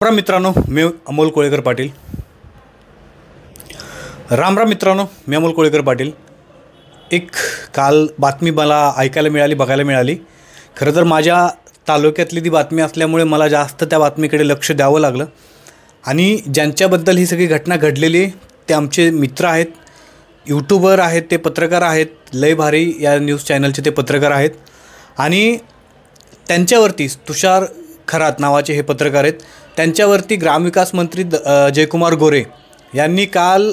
राम मित्रांनो, मी अमोल कोळेकर पाटील. राम मित्रांनो, मी अमोल कोळेकर पाटील. एक काल बातमी मला ऐकायला मिळाली, बघायला मिळाली. खरं तर माझ्या तालुक्यातली ती बातमी असल्यामुळे मला जास्त त्या बातमीकडे लक्ष द्यावं लागलं. आणि ज्यांच्याबद्दल ही सगळी घटना घडलेली ते आमचे मित्र आहेत, यूट्यूबर आहेत, ते पत्रकार आहेत. लय भारी या न्यूज चॅनलचे ते पत्रकार आहेत. आणि त्यांच्यावरती तुषार खरात नावाचे हे पत्रकार आहेत. त्यांच्यावरती ग्रामविकास मंत्री जयकुमार गोरे यांनी काल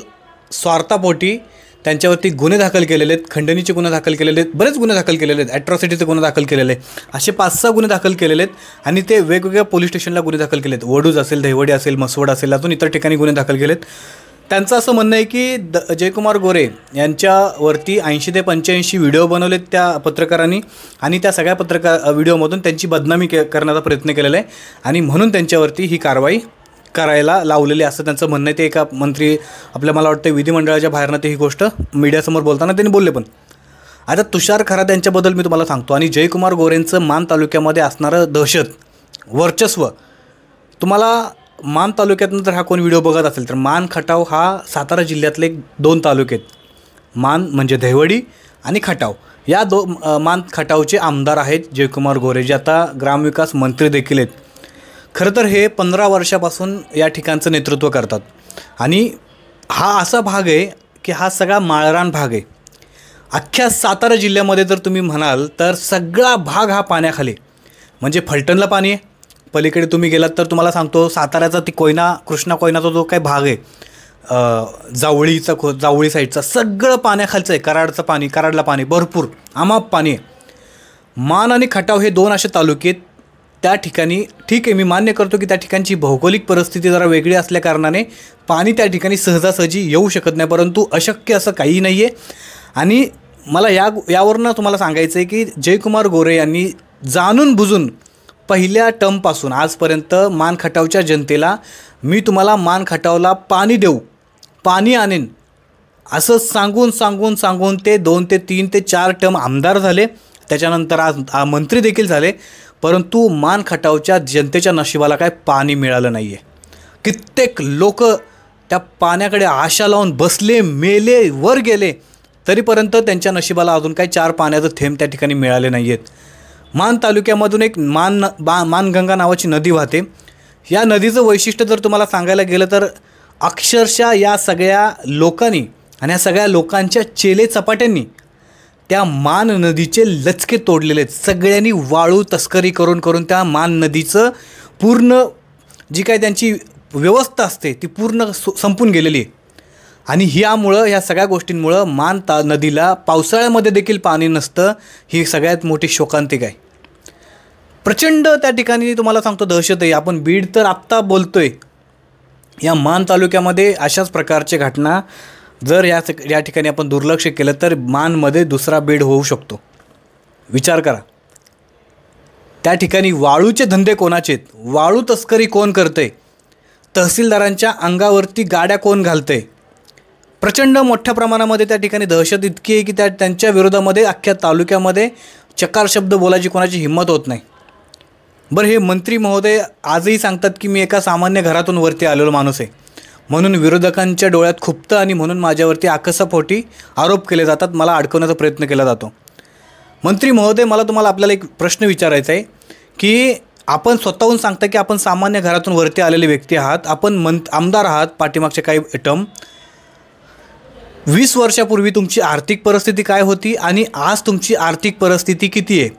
स्वार्थापोटी त्यांच्यावरती गुन्हे दाखल केलेले आहेत. खंडणीचे गुन्हे दाखल केलेले आहेत, बरेच गुन्हे दाखल केलेले आहेत, ॲट्रॉसिटीचे गुन्हे दाखल केलेले आहेत. असे 5-6 गुन्हे दाखल केलेले आहेत. आणि ते वेगवेगळ्या पोलीस स्टेशनला गुन्हे दाखल केले आहेत. वडूज असेल, दहिवडी असेल, मसवड असेल, अजून इतर ठिकाणी गुन्हे दाखल केले आहेत. त्यांचं असं म्हणणं आहे की जयकुमार गोरे यांच्यावरती 80 ते 85 व्हिडिओ बनवलेत त्या पत्रकारांनी. आणि त्या सगळ्या व्हिडिओमधून त्यांची बदनामी करण्याचा प्रयत्न केलेला आहे. आणि म्हणून त्यांच्यावरती ही कारवाई करायला लावलेली असं त्यांचं म्हणणं आहे. ते एका मंत्री मला वाटतं विधिमंडळाच्या बाहेरनं ते ही गोष्ट मीडियासमोर बोलताना त्यांनी बोलले. पण आता तुषार खरात यांच्याबद्दल मी तुम्हाला सांगतो. आणि जयकुमार गोरेंचं मान तालुक्यामध्ये असणारं दहशत, वर्चस्व, तुम्हाला मान तालुक्यातून जर हा कोण व्हिडिओ बघत असेल तर मान खटाव हा सातारा जिल्ह्यातले 2 तालुके आहेत. मान म्हणजे दहिवडी आणि खटाव, या मान खटावचे आमदार आहेत जयकुमार गोरे, जे आता ग्रामविकास मंत्री देखील आहेत. खरं तर हे 15 वर्षापासून या ठिकाणचं नेतृत्व करतात. आणि हा असा भाग आहे की हा सगळा माळरान भाग आहे. अख्ख्या सातारा जिल्ह्यामध्ये जर तुम्ही म्हणाल तर सगळा भाग हा पाण्याखाली, म्हणजे फलटणला पाणी आहे. पलीकडे तुम्ही गेलात तर तुम्हाला सांगतो साताऱ्याचा ती कृष्णा कोयनाचा जो काही भाग आहे, जावळी साईडचा, सगळं पाण्याखालचं आहे. कराडला पाणी भरपूर, अमाप पाणी आहे. मान आणि खटाव हे 2 असे तालुके आहेत. त्या ठिकाणी ठीक आहे, मी मान्य करतो की त्या ठिकाणची भौगोलिक परिस्थिती जरा वेगळी असल्याकारणाने पाणी त्या ठिकाणी सहजासहजी येऊ शकत नाही. परंतु अशक्य असं काही नाही आहे. आणि मला यावरनं तुम्हाला सांगायचं आहे की जयकुमार गोरे यांनी जाणून बुजून पहिल्या टर्मपासून आजपर्यंत मान खटावच्या जनतेला मी तुम्हाला मान खटावला पाणी देऊ, पाणी आणेन असं सांगून ते 2 ते 3 ते 4 टर्म आमदार झाले. त्याच्यानंतर आज मंत्री देखील झाले. परंतु मान खटावच्या जनतेच्या नशिबाला काय पाणी मिळालं नाही आहे. कित्येक लोक त्या पाण्याकडे आशा लावून बसले, मेले, वर गेले, तरीपर्यंत त्यांच्या नशिबाला अजून काही 4 पाण्याचं थेंब त्या ठिकाणी मिळाले नाही आहेत. मान तालुक्यामधून एक मानगंगा नावाची नदी वाहते. या नदीचं वैशिष्ट्य जर तुम्हाला सांगायला गेलं तर अक्षरशः या सगळ्या लोकांनी आणि या सगळ्या लोकांच्या चेले चपाट्यांनी त्या मान नदीचे लचके तोडलेले आहेत. सगळ्यांनी वाळू तस्करी करून त्या मान नदीचं पूर्ण जी काय त्यांची व्यवस्था असते ती पूर्ण संपून गेलेली आहे. आणि ह्या सगळ्या गोष्टींमुळं नदीला पावसाळ्यामध्ये देखील पाणी नसतं. ही सगळ्यात मोठी शोकांतिक आहे. प्रचंड त्या ठिकाणी तुम्हाला सांगतो दहशत आहे. आपण बीड तर आत्ता बोलतोय, या मान तालुक्यामध्ये अशाच प्रकारच्या घटना जर या ठिकाणी आपण दुर्लक्ष केलं तर मानमध्ये दुसरा बीड होऊ शकतो. विचार करा, त्या ठिकाणी वाळूचे धंदे कोणाचे आहेत, वाळू तस्करी कोण करतंय, तहसीलदारांच्या अंगावरती गाड्या कोण घालतंय. प्रचंड मोठ्या प्रमाणामध्ये त्या ठिकाणी दहशत इतकी आहे की त्यांच्या विरोधामध्ये अख्ख्या तालुक्यामध्ये चकार शब्द बोलायची कोणाची हिंमत होत नाही. बरं, हे मंत्री महोदय आजही सांगतात की मी एका सामान्य घरातून वरती आलेलो माणूस आहे, म्हणून विरोधकांच्या डोळ्यात खुपतं आणि म्हणून माझ्यावरती आकसापोटी आरोप केले जातात, मला अडकवण्याचा प्रयत्न केला जातो. मंत्री महोदय, मला आपल्याला एक प्रश्न विचारायचा आहे की आपण स्वतःहून सांगता की आपण सामान्य घरातून वरती आलेले व्यक्ती आहात, आपण आमदार आहात पाठीमागच्या काही टर्म. 20 वर्षापूर्वी तुमची आर्थिक परिस्थिती काय होती आणि आज तुमची आर्थिक परिस्थिती किती आहे,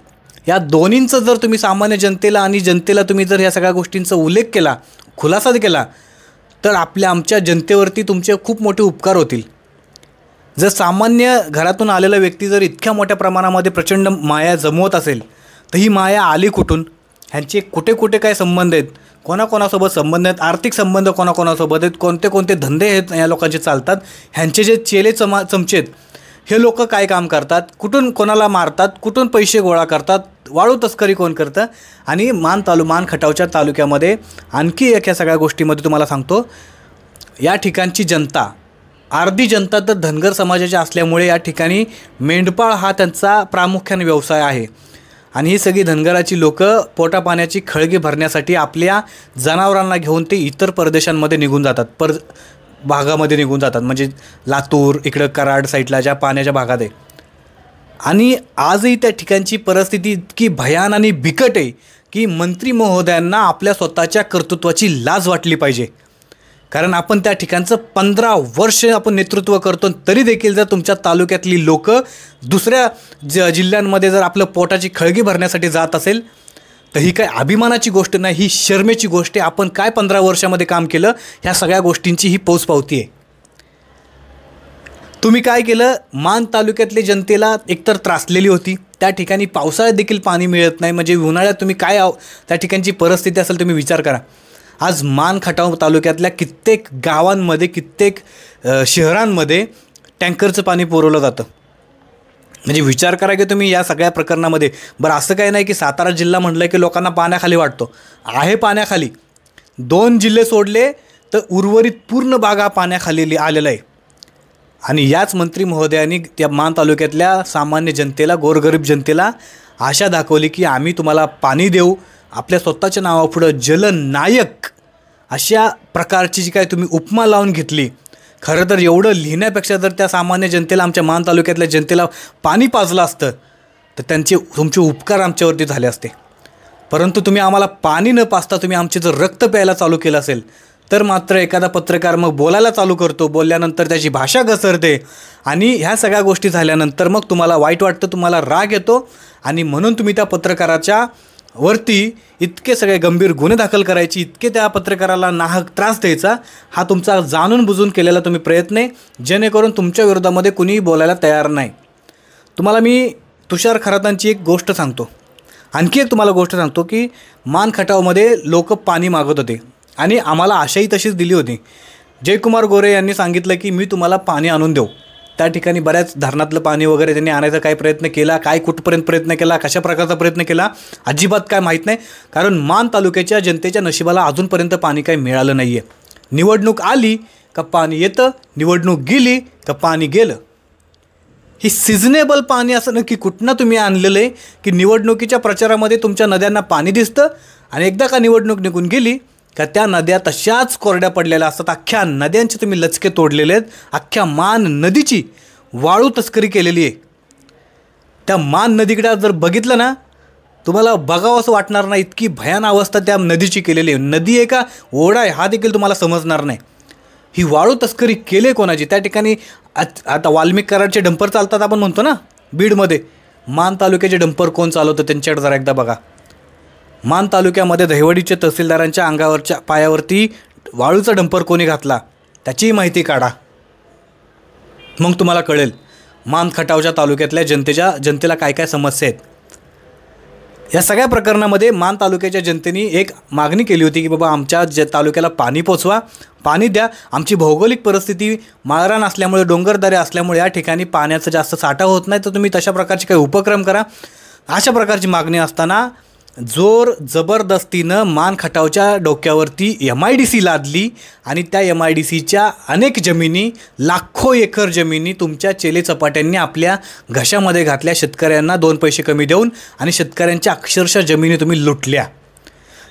या दोन्हींचं जर तुम्ही सामान्य जनतेला तुम्ही जर ह्या सगळ्या गोष्टींचा उल्लेख केला, खुलासा केला, तर आमच्या जनतेवरती तुमचे खूप मोठे उपकार होतील. जर सामान्य घरातून आलेला व्यक्ती जर इतक्या मोठ्या प्रमाणामध्ये प्रचंड माया जमवत असेल तर ही माया आली कुठून, ह्यांचे कुठे काय संबंध आहेत, कोणाकोणासोबत संबंध आहेत, आर्थिक संबंध कोणाकोणासोबत आहेत, कोणते धंदे आहेत या लोकांचे चालतात, ह्यांचे जे चेले चमचे आहेत हे लोक काय काम करतात, कुठून कोणाला मारतात, कुठून पैसे गोळा करतात, वाळू तस्करी कोण करतं. आणि मान खटावच्या तालुक्यामध्ये आणखी एक या सगळ्या गोष्टीमध्ये तुम्हाला सांगतो, या ठिकाणची जनता, अर्धी जनता तर धनगर समाजाची असल्यामुळे या ठिकाणी मेंढपाळ हा त्यांचा प्रामुख्याने व्यवसाय आहे. आणि ही सगळी धनगराची लोकं पोटापाण्याची खळगी भरण्यासाठी आपल्या जनावरांना घेऊन ते इतर परदेशांमध्ये निघून जातात, भागामध्ये निघून जातात, म्हणजे लातूर इकडं कराड साईडला ज्या पाण्याच्या भागात आहे. आणि आजही त्या ठिकाणची परिस्थिती इतकी भयान आणि बिकट आहे की मंत्री महोदयांना आपल्या स्वतःच्या कर्तृत्वाची लाज वाटली पाहिजे. कारण आपण त्या ठिकाणचं 15 वर्ष आपण नेतृत्व करतो, तरी देखील जर तुमच्या तालुक्यातली लोकं दुसऱ्या जिल्ह्यांमध्ये जर आपलं पोटाची खळगी भरण्यासाठी जात असेल तर ही काय अभिमानाची गोष्ट नाही, ही शर्मेची गोष्ट आहे. आपण काय 15 वर्षामध्ये काम केलं ह्या सगळ्या गोष्टींची ही पोचपावती आहे. तुम्ही काय केलं, मान तालुक्यातल्या जनतेला एकतर त्रासलेली होती, त्या ठिकाणी पावसाळ्यात देखील पाणी मिळत नाही, म्हणजे उन्हाळ्यात तुम्ही काय त्या ठिकाणची परिस्थिती असेल तुम्ही विचार करा. आज मान खटाव तालुक्यातल्या कित्येक गावांमध्ये कित्येक शहरांमध्ये टँकरचं पाणी पुरवलं जातं. म्हणजे विचार करा की तुम्ही या सगळ्या प्रकरणामध्ये. बरं, असं काही नाही की सातारा जिल्हा म्हटलं की लोकांना पाण्याखाली वाटतो, आहे पाण्याखाली. 2 जिल्हे सोडले तर उर्वरित पूर्ण भाग हा पाण्याखाली आलेला आहे. आणि याच मंत्री महोदयांनी त्या मान तालुक्यातल्या सामान्य जनतेला, गोरगरीब जनतेला आशा दाखवली की आम्ही तुम्हाला पाणी देऊ. आपल्या स्वतःच्या नावापुढं जलनायक अशा प्रकारची जी काय तुम्ही उपमा लावून घेतली. खरं तर एवढं लिहिण्यापेक्षा जर त्या सामान्य जनतेला, आमच्या मान तालुक्यातल्या जनतेला पाणी पाजलं असतं तर तुमचे उपकार आमच्यावरती झाले असते. परंतु तुम्ही आम्हाला पाणी न पाजता तुम्ही आमचे जर रक्त प्यायला चालू केलं असेल तर मात्र एखादा पत्रकार मग बोलायला चालू करतो, बोलल्यानंतर त्याची भाषा घसरते आणि ह्या सगळ्या गोष्टी झाल्यानंतर मग तुम्हाला वाईट वाटतं, तुम्हाला राग येतो आणि म्हणून तुम्ही त्या पत्रकाराच्या वरती इतके सगळे गंभीर गुन्हे दाखल करायची, इतके त्या पत्रकाराला नाहक त्रास द्यायचा, हा तुमचा जाणून बुजून केलेला तुम्ही प्रयत्न आहे, जेणेकरून तुमच्या विरोधामध्ये कुणीही बोलायला तयार नाही. तुम्हाला मी तुषार खरातांची एक गोष्ट सांगतो, आणखी एक तुम्हाला गोष्ट सांगतो की मान खटावमध्ये लोक पाणी मागत होते आणि आम्हाला आशाही तशीच दिली होती. जयकुमार गोरे यांनी सांगितलं की मी तुम्हाला पाणी आणून देऊ. त्या ठिकाणी बऱ्याच धरणातलं पाणी वगैरे त्यांनी आणायचा काय प्रयत्न केला, काय कुठपर्यंत प्रयत्न केला, कशा प्रकारचा प्रयत्न केला अजिबात काय माहीत नाही. कारण मान तालुक्याच्या जनतेच्या नशिबाला अजूनपर्यंत पाणी काही मिळालं नाही आहे. निवडणूक आली का पाणी येतं, निवडणूक गेली का पाणी गेलं. ही सिजनेबल पाणी असं नक्की कुठनं तुम्ही आणलेलं आहे की निवडणुकीच्या प्रचारामध्ये तुमच्या नद्यांना पाणी दिसतं आणि एकदा का निवडणूक निघून गेली का त्या नद्या तशाच कोरड्या पडलेल्या असतात. अख्ख्या नद्यांचे तुम्ही लचके तोडलेले आहेत. अख्ख्या मान नदीची वाळू तस्करी केलेली आहे. त्या मान नदीकडे जर बघितलं ना तुम्हाला बघावं असं वाटणार नाही, इतकी भयान अवस्था त्या नदीची केलेली आहे. नदी आहे का ओढा आहे हा देखील तुम्हाला समजणार नाही. ही वाळू तस्करी केली कोणाची. त्या ठिकाणी आता वाल्मिक कराडचे डंपर चालतात आपण म्हणतो ना बीडमध्ये, मान तालुक्याचे डंपर कोण चालवतं त्यांच्याकडे जरा एकदा बघा. मान तालुक्यामध्ये दहिवडीच्या तहसीलदारांच्या अंगावरच्या पायावरती वाळूचा डंपर कोणी घातला त्याचीही माहिती काढा, मग तुम्हाला कळेल मान खटावच्या तालुक्यातल्या जनतेला काय काय समस्या आहेत. या सगळ्या प्रकरणामध्ये मान तालुक्याच्या जनतेने एक मागणी केली होती की बाबा आमच्या तालुक्याला पाणी पोचवा, पाणी द्या. आमची भौगोलिक परिस्थिती माळरान असल्यामुळे, डोंगरदऱ्या असल्यामुळे या ठिकाणी पाण्याचा जास्त साठा होत नाही, तर तुम्ही तशा प्रकारचे काही उपक्रम करा. अशा प्रकारची मागणी असताना जोर जबरदस्तीनं मान खटावच्या डोक्यावरती MIDC लादली आणि त्या MIDCच्या अनेक जमिनी, लाखो एकर जमिनी तुमच्या चेलेचपाट्यांनी आपल्या घशामध्ये घातल्या. शेतकऱ्यांना 2 पैसे कमी देऊन आणि शेतकऱ्यांच्या अक्षरशः जमिनी तुम्ही लुटल्या.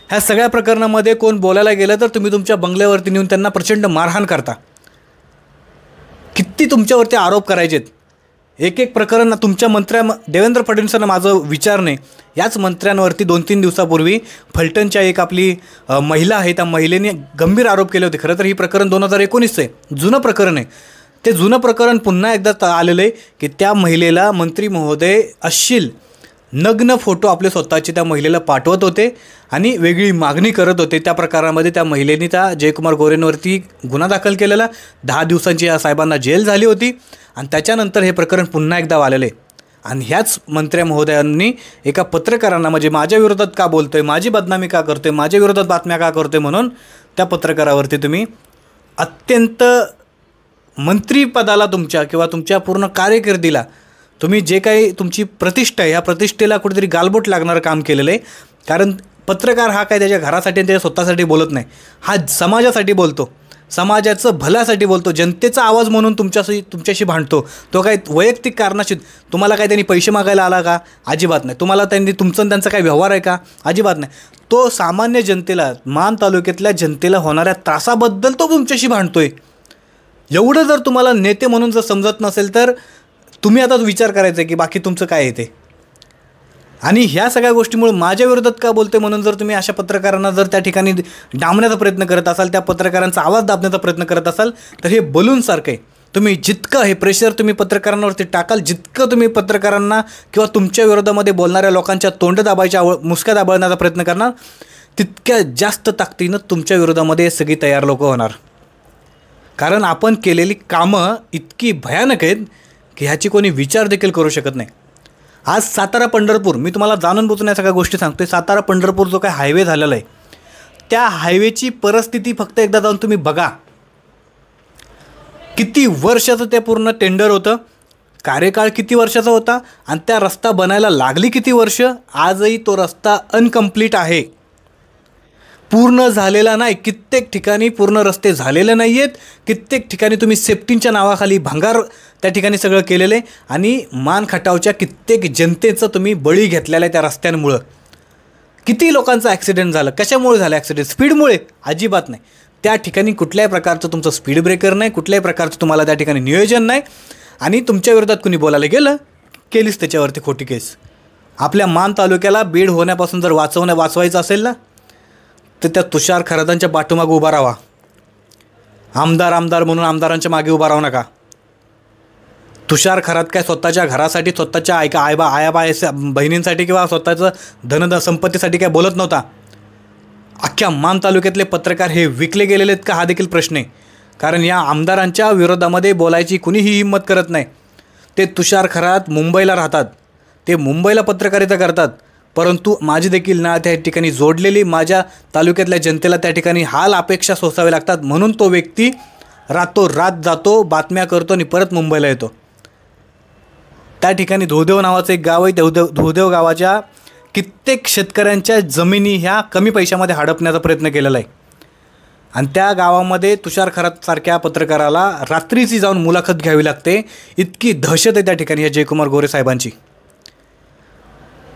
ह्या सगळ्या प्रकरणामध्ये कोण बोलायला गेलं तर तुम्ही तुमच्या बंगल्यावरती नेऊन त्यांना प्रचंड मारहाण करता. किती तुमच्यावरती आरोप करायचेत. एक प्रकरण तुमच्या देवेंद्र फडणवीसांना माझं विचार नाही, याच मंत्र्यांवरती 2-3 दिवसापूर्वी फलटणच्या एक आपली महिला आहे, त्या महिलेने गंभीर आरोप केले होते. खरं तर ही प्रकरण 2019 आहे, जुनं प्रकरण आहे. ते जुनं प्रकरण पुन्हा एकदा आलेलं आहे की त्या महिलेला मंत्री महोदय अश्लील नग्न फोटो आपले स्वतःचे त्या महिलेला पाठवत होते आणि वेगळी मागणी करत होते. त्या प्रकारामध्ये त्या महिलेने त्या जयकुमार गोरेंवरती गुन्हा दाखल केलेला. 10 दिवसांची या साहेबांना जेल झाली होती आणि त्याच्यानंतर हे प्रकरण पुन्हा एकदा आलेलं आहे. आणि ह्याच मंत्री महोदयांनी एका पत्रकारांना म्हणजे माझ्या विरोधात का बोलतोय, माझी बदनामी का करतोय, माझ्या विरोधात बातम्या का करतोय म्हणून त्या पत्रकारावरती तुम्ही अत्यंत मंत्रीपदाला तुमच्या किंवा तुमच्या पूर्ण कारकिर्दीला तुम्ही जे काही तुमची प्रतिष्ठा आहे ह्या प्रतिष्ठेला कुठेतरी गालबोट लागणारं काम केलेलं आहे. कारण पत्रकार हा काय त्याच्या घरासाठी आणि त्याच्या स्वतःसाठी बोलत नाही, हा समाजासाठी बोलतो. समाजाचं भल्यासाठी बोलतो, जनतेचा आवाज म्हणून तुमच्याशी भांडतो. तो काही वैयक्तिक कारणाशी, तुम्हाला काय त्यांनी पैसे मागायला आला का? अजिबात नाही. तुम्हाला त्यांचा काय व्यवहार आहे का? अजिबात नाही. तो सामान्य जनतेला, मान तालुक्यातल्या जनतेला होणाऱ्या त्रासाबद्दल तो तुमच्याशी भांडतोय. एवढं जर तुम्हाला नेते म्हणून जर समजत नसेल तर तुम्ही आता विचार करायचा आहे की बाकी तुमचं काय आहे ते. आणि ह्या सगळ्या गोष्टीमुळे माझ्या विरोधात का बोलते म्हणून जर तुम्ही अशा पत्रकारांना जर त्या ठिकाणी डांबण्याचा प्रयत्न करत असाल, त्या पत्रकारांचा आवाज दाबण्याचा प्रयत्न करत असाल, तर हे बलूनसारखं आहे. तुम्ही जितकं हे प्रेशर तुम्ही पत्रकारांवरती टाकाल, जितकं तुम्ही पत्रकारांना किंवा तुमच्या विरोधामध्ये बोलणाऱ्या लोकांच्या तोंड दाबायच्या मुसक्या दाबण्याचा प्रयत्न करणार, तितक्या जास्त ताकदीनं तुमच्या विरोधामध्ये सगळी तयार लोक होणार. कारण आपण केलेली कामं इतकी भयानक आहेत की ह्याची कोणी विचार देखील करू शकत नाही. आज सातारा पंढरपूर, मी तुम्हाला जाणून बुजून या सगळ्या गोष्टी सांगतोय. सातारा पंढरपूर जो काय हायवे झालेला आहे, त्या हायवेची परिस्थिती फक्त एकदा जाऊन तुम्ही बघा. किती वर्षाचं ते पूर्ण टेंडर होतं, कार्यकाळ किती वर्षाचा होता, आणि त्या रस्ता बनायला लागली किती वर्ष. आजही तो रस्ता अनकम्प्लीट आहे, पूर्ण झालेला नाही. कित्येक ठिकाणी पूर्ण रस्ते झालेले नाही आहेत. कित्येक ठिकाणी तुम्ही सेफ्टीच्या नावाखाली भंगार त्या ठिकाणी सगळं केलेलं आहे. आणि मान खटावच्या कित्येक जनतेचं तुम्ही बळी घेतलेला आहे त्या रस्त्यांमुळं. किती लोकांचा ॲक्सिडेंट झालं, कशामुळे झालं ॲक्सिडेंट? स्पीडमुळे? अजिबात नाही. त्या ठिकाणी कुठल्याही प्रकारचं तुमचं स्पीड ब्रेकर नाही, कुठल्याही प्रकारचं तुम्हाला त्या ठिकाणी नियोजन नाही. आणि तुमच्या विरोधात कुणी बोलायला गेलं, केलीच त्याच्यावरती खोटी केस. आपल्या मान तालुक्याला बीड होण्यापासून जर वाचवायचं असेल ना, तर त्या तुषार खरातांच्या पाठीमागे उभा राहा. आमदार म्हणून आमदारांच्या मागे उभा राहू नका. तुषार खरात काय स्वतःच्या घरासाठी, स्वतःच्या आया बहिणींसाठी किंवा स्वतःचं संपत्तीसाठी काय बोलत नव्हता. अख्ख्या मान तालुक्यातले पत्रकार हे विकले गेलेले आहेत का, हा देखील प्रश्न आहे. कारण या आमदारांच्या विरोधामध्ये बोलायची कुणीही हिंमत करत नाही. ते तुषार खरात मुंबईला राहतात, ते मुंबईला पत्रकारिता करतात, परंतु माझी देखील ना त्या ठिकाणी जोडलेली माझ्या तालुक्यातल्या जनतेला त्या ठिकाणी हाल अपेक्षा सोसावे लागतात. म्हणून तो व्यक्ती रातोरात जातो, बातम्या करतो आणि परत मुंबईला येतो. त्या ठिकाणी धोदेव नावाचं एक गाव आहे. धोदेव गावाच्या कित्येक शेतकऱ्यांच्या जमिनी ह्या कमी पैशामध्ये हडपण्याचा प्रयत्न केलेला आहे. आणि त्या गावामध्ये तुषार खरातसारख्या पत्रकाराला रात्रीची जाऊन मुलाखत घ्यावी लागते. इतकी दहशत आहे त्या ठिकाणी ह्या जयकुमार गोरे साहेबांची.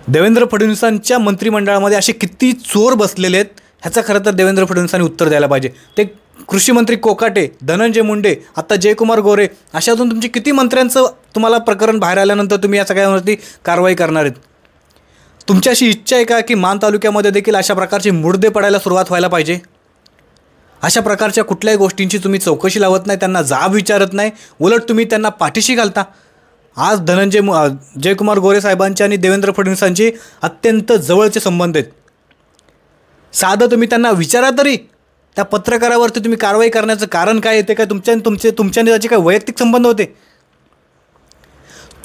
देवेंद्र फडणवीसांच्या मंत्रिमंडळामध्ये असे किती चोर बसलेले आहेत, ह्याचं खरं तर देवेंद्र फडणवीसांनी उत्तर द्यायला पाहिजे. ते कृषी मंत्री कोकाटे, धनंजय मुंडे, आता जयकुमार गोरे, अशातून तुमची किती मंत्र्यांचं तुम्हाला प्रकरण बाहेर आल्यानंतर तुम्ही या सगळ्यांवरती कारवाई करणार आहेत? तुमची अशी इच्छा आहे का की मान तालुक्यामध्ये देखील अशा प्रकारचे मुर्दे पडायला सुरुवात व्हायला पाहिजे? अशा प्रकारच्या कुठल्याही गोष्टींची तुम्ही चौकशी लावत नाही, त्यांना जाब विचारत नाही, उलट तुम्ही त्यांना पाठीशी घालता. आज जयकुमार गोरे साहेबांचे आणि देवेंद्र फडणवीसांचे अत्यंत जवळचे संबंध आहेत. साधं तुम्ही त्यांना विचारा तरी, त्या पत्रकारावरती तुम्ही कारवाई करण्याचं कारण काय येते? काय तुमच्या त्याचे काय वैयक्तिक संबंध होते?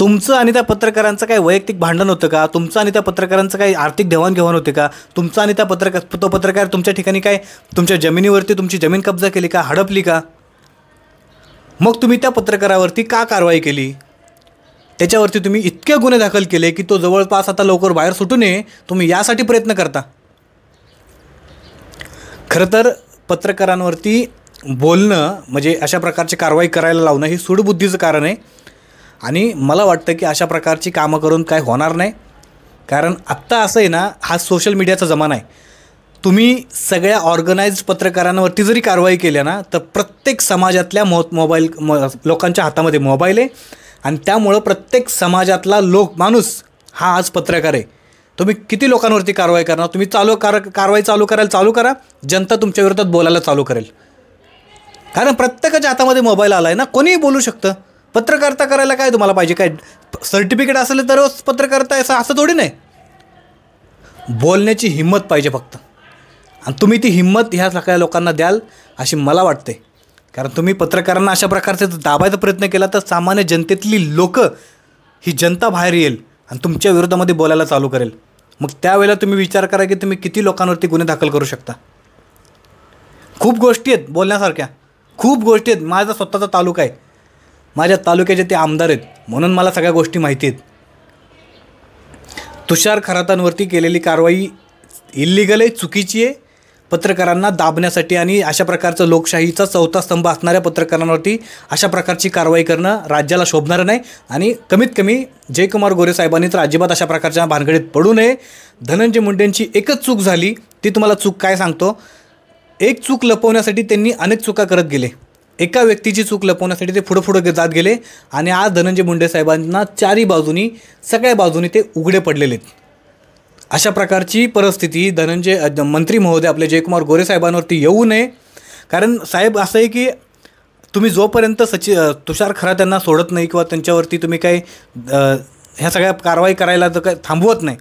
तुमचं आणि त्या पत्रकारांचं काय वैयक्तिक भांडण होतं का? तुमचं आणि त्या पत्रकारांचं काही आर्थिक देवाणघेवाण होते का? तुमचं आणि त्या तो पत्रकार तुमच्या ठिकाणी काय तुमच्या जमिनीवरती तुमची जमीन कब्जा केली का, हडपली का? मग तुम्ही त्या पत्रकारावरती का कारवाई केली? त्याच्यावरती तुम्ही इतके गुन्हे दाखल केले की तो जवळपास आता लवकर बाहेर सुटू नये, तुम्ही यासाठी प्रयत्न करता. खरं तर पत्रकारांवरती बोलणं म्हणजे अशा प्रकारची कारवाई करायला लावणं ही सूडबुद्धीचं कारण आहे. आणि मला वाटतं की अशा प्रकारची कामं करून काय होणार नाही. कारण आत्ता असं आहे ना, हा सोशल मीडियाचा जमाना आहे. तुम्ही सगळ्या ऑर्गनाइज्ड पत्रकारांवरती जरी कारवाई केल्या ना, तर प्रत्येक समाजातल्या लोकांच्या हातामध्ये मोबाईल आहे. आणि त्यामुळं प्रत्येक समाजातला माणूस हा आज पत्रकार आहे. तुम्ही किती लोकांवरती कारवाई करणार? तुम्ही कारवाई चालू करा, जनता तुमच्या विरोधात बोलायला चालू करेल. कारण प्रत्येकाच्या हातामध्ये मोबाईल आला आहे ना, कोणीही बोलू शकतं. पत्रकारिता करायला काय तुम्हाला पाहिजे? काय सर्टिफिकेट असेल तर पत्रकारिता असं थोडी नाही. बोलण्याची हिंमत पाहिजे फक्त. आणि तुम्ही ती हिंमत ह्या सगळ्या लोकांना द्याल अशी मला वाटते. कारण तुम्ही पत्रकारांना अशा प्रकारचे दाबायचा प्रयत्न केला तर सामान्य जनतेतली ही जनता बाहेर येईल आणि तुमच्या विरोधामध्ये बोलायला चालू करेल. मग त्यावेळेला तुम्ही विचार करा की तुम्ही किती लोकांवरती गुन्हे दाखल करू शकता. खूप गोष्टी आहेत बोलण्यासारख्या, खूप गोष्टी आहेत. माझा स्वतःचा तालुका आहे, माझ्या तालुक्याचे ते आमदार आहेत, म्हणून मला सगळ्या गोष्टी माहिती आहेत. तुषार खरातांवरती केलेली कारवाई इल्लीगल आहे, चुकीची आहे. पत्रकारांना दाबण्यासाठी आणि अशा प्रकारचं लोकशाहीचा चौथा स्तंभ असणाऱ्या पत्रकारांवरती अशा प्रकारची कारवाई करणं राज्याला शोभणारं नाही. आणि कमीत कमी जयकुमार गोरे साहेबांनी तर अजिबात अशा प्रकारच्या भानगडीत पडू नये. धनंजय मुंडेंची एकच चूक झाली, ती तुम्हाला चूक काय सांगतो. एक चूक लपवण्यासाठी त्यांनी अनेक चुका करत गेले. एका व्यक्तीची चूक लपवण्यासाठी ते पुढं जात गेले आणि आज धनंजय मुंडे साहेबांना चारी बाजूनी सगळ्या बाजूनी ते उघडे पडलेले आहेत. अशा प्रकारची परिस्थिती मंत्री महोदय आपले जयकुमार गोरे साहेबांवरती येऊ नये. कारण साहेब असं आहे की तुम्ही जोपर्यंत तुषार खरात त्यांना सोडत नाही किंवा त्यांच्यावरती तुम्ही काही ह्या सगळ्या कारवाई करायला जर काय थांबवत नाही,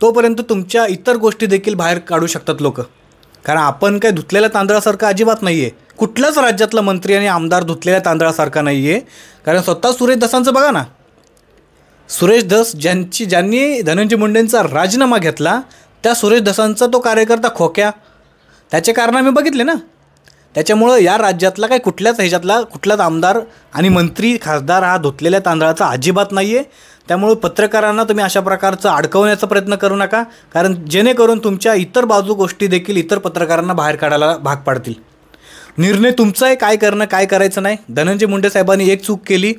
तोपर्यंत तुमच्या इतर गोष्टी देखील बाहेर काढू शकतात लोक. कारण आपण काय धुतलेल्या तांदळासारखं अजिबात नाही आहे. कुठल्याच राज्यातला मंत्री आणि आमदार धुतलेल्या तांदळासारखा नाही आहे. कारण स्वतः सुरेश धसांचं बघा ना, सुरेश धस ज्यांनी धनंजय मुंडेंचा राजीनामा घेतला त्या सुरेश धसांचा तो कार्यकर्ता खोक्या, त्याचे कारण आम्ही बघितले ना. त्याच्यामुळं या राज्यातला काय कुठलाच आमदार आणि मंत्री खासदार हा धुतलेल्या तांदळाचा अजिबात नाही आहे. त्यामुळं पत्रकारांना तुम्ही अशा प्रकारचं अडकवण्याचा प्रयत्न करू नका. कारण जेणेकरून तुमच्या इतर गोष्टी देखील इतर पत्रकारांना बाहेर काढायला भाग पाडतील. निर्णय तुमचा आहे, काय करणं काय करायचं नाही. धनंजय मुंडे साहेबांनी एक चूक केली,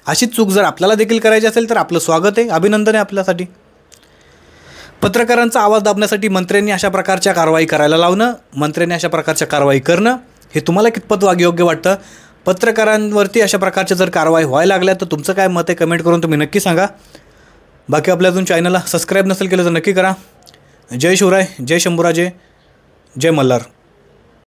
अशीच चूक जर आपल्याला देखील करायची असेल तर आपलं स्वागत आहे, अभिनंदन आहे आपल्यासाठी. पत्रकारांचा आवाज दाबण्यासाठी मंत्र्यांनी अशा प्रकारच्या कारवाई करायला लावणं, मंत्र्यांनी अशा प्रकारच्या कारवाई करणं हे तुम्हाला कितपत योग्य वाटतं. पत्रकारांवरती अशा प्रकारच्या जर कारवाई व्हायला लागल्या तर तुमचं काय मत आहे कमेंट करून तुम्ही नक्की सांगा. बाकी आपल्या अजून चॅनलला सबस्क्राईब नसेल केलं तर नक्की करा. जय शिवराय, जय शंभूराजे, जय मल्हार.